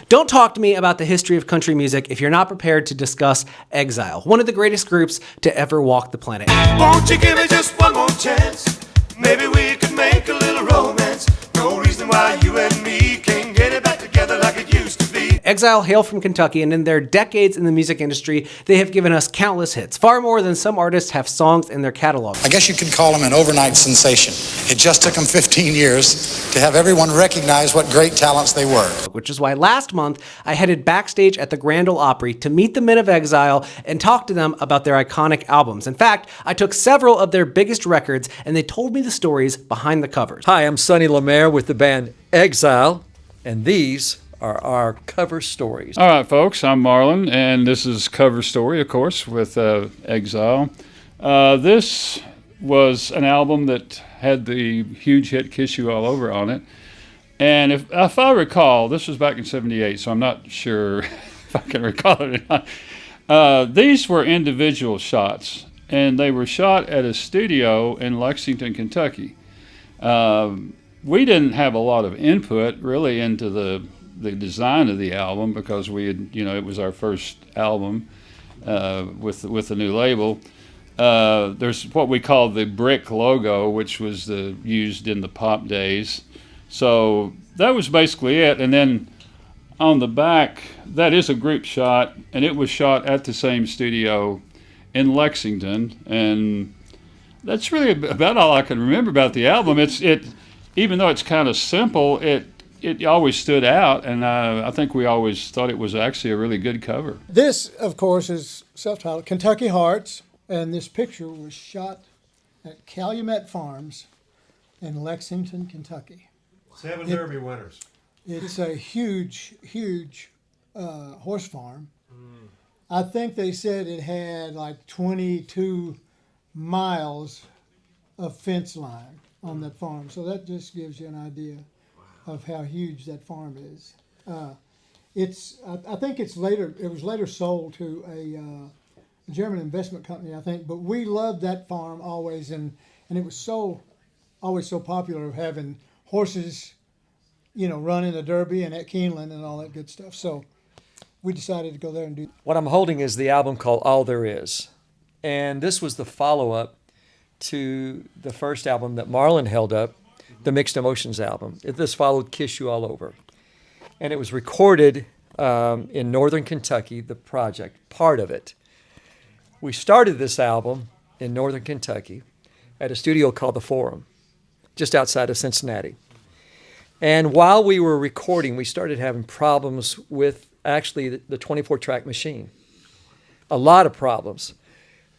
Don't talk to me about the history of country music if you're not prepared to discuss Exile, one of the greatest groups to ever walk the planet. Won't you give me just one more chance? Maybe we could make a little romance. No reason why you and me can't get it back together like it used to be. Exile hail from Kentucky, and in their decades in the music industry, they have given us countless hits, far more than some artists have songs in their catalog. I guess you could call them an overnight sensation. It just took them 15 years to have everyone recognize what great talents they were. Which is why last month, I headed backstage at the Grand Ole Opry to meet the men of Exile and talk to them about their iconic albums. In fact, I took several of their biggest records, and they told me the stories behind the covers. Hi, I'm Sonny Lemaire with the band Exile, and these are our cover stories. All right, folks, I'm Marlon, and this is Cover Story, of course, with Exile. This was an album that had the huge hit Kiss You All Over on it. And if I recall, this was back in 78, so I'm not sure if I can recall it or not. These were individual shots, and they were shot at a studio in Lexington, Kentucky. We didn't have a lot of input, really, into the design of the album because we had, it was our first album with the new label. There's what we call the brick logo, which was used in the pop days. So that was basically it. And then on the back, that is a group shot, and it was shot at the same studio in Lexington. And that's really about all I can remember about the album. Even though it's kind of simple, it always stood out, and I think we always thought it was actually a really good cover. This, of course, is self-titled Kentucky Hearts, and this picture was shot at Calumet Farms in Lexington, Kentucky. 7 Derby winners. It's a huge, huge horse farm. I think they said it had like 22 miles of fence line on that farm, so that just gives you an idea of how huge that farm is. I think it was later sold to a German investment company, I think, but we loved that farm always, and it was always so popular of having horses, running the Derby and at Keeneland and all that good stuff. So we decided to go there and do. What I'm holding is the album called All There Is, and this was the follow-up to the first album that Marlon held up, the Mixed Emotions album. This followed Kiss You All Over. And it was recorded in northern Kentucky, the project, part of it. We started this album in northern Kentucky at a studio called The Forum, just outside of Cincinnati. And while we were recording, we started having problems with actually the 24-track machine. A lot of problems.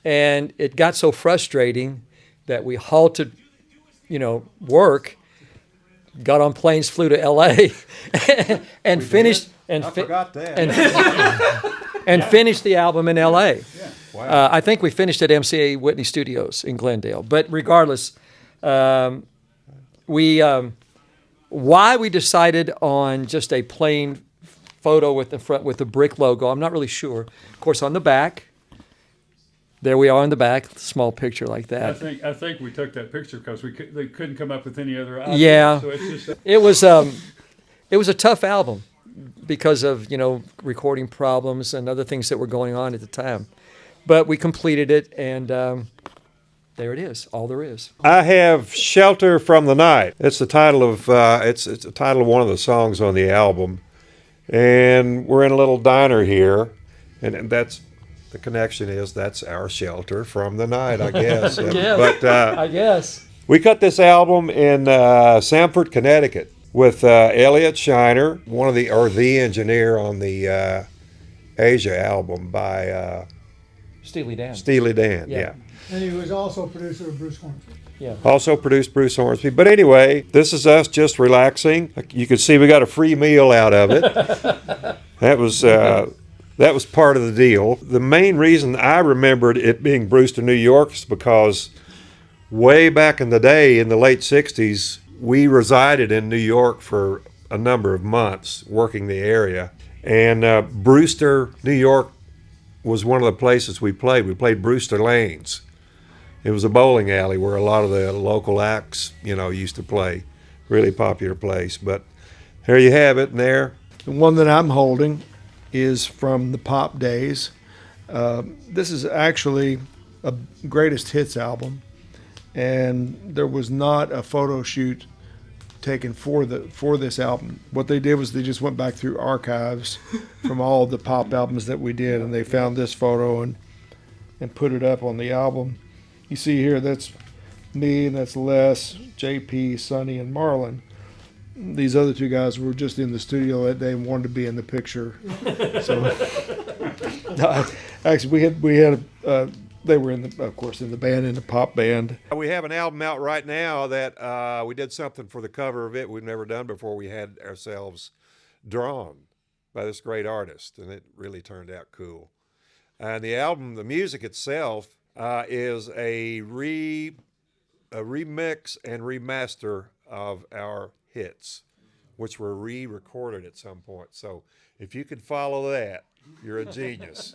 And it got so frustrating that we halted work, got on planes, flew to L.A. and finished and forgot that. and finished the album in L.A. Yeah. Wow. I think we finished at MCA Whitney Studios in Glendale. But regardless, why we decided on just a plain photo with the front with the brick logo, I'm not really sure. Of course, on the back. There we are in the back, small picture like that. I think we took that picture because they couldn't come up with any other idea. Yeah, so it's just it was a tough album because of recording problems and other things that were going on at the time, but we completed it, and there it is, All There Is. I have Shelter from the Night. It's the title of it's the title of one of the songs on the album, and we're in a little diner here, and that's. The connection is that's our shelter from the night, I guess. Yeah, but I guess. We cut this album in Sanford, Connecticut with Elliot Shiner, the engineer on the Asia album by Steely Dan. Steely Dan, yeah. And he was also producer of Bruce Hornsby. Yeah. Also produced Bruce Hornsby. But anyway, this is us just relaxing. You can see we got a free meal out of it. That was part of the deal. The main reason I remembered it being Brewster, New York is because way back in the day, in the late 60s, we resided in New York for a number of months working the area. And Brewster, New York was one of the places we played. We played Brewster Lanes. It was a bowling alley where a lot of the local acts, used to play. Really popular place. But here you have it, and there The one that I'm holding is from the pop days. This is actually a greatest hits album, and there was not a photo shoot taken for this album. What they did was they just went back through archives from all the pop albums that we did, and they found this photo and put it up on the album. You see here, that's me, and that's Les, JP, Sonny, and Marlon. These other two guys were just in the studio that day and wanted to be in the picture. So, actually, they were of course, in the band, in the pop band. We have an album out right now that we did something for the cover of it we've never done before. We had ourselves drawn by this great artist, and it really turned out cool. And the album, the music itself, is a remix and remaster of our hits, which were re-recorded at some point. So if you could follow that, you're a genius.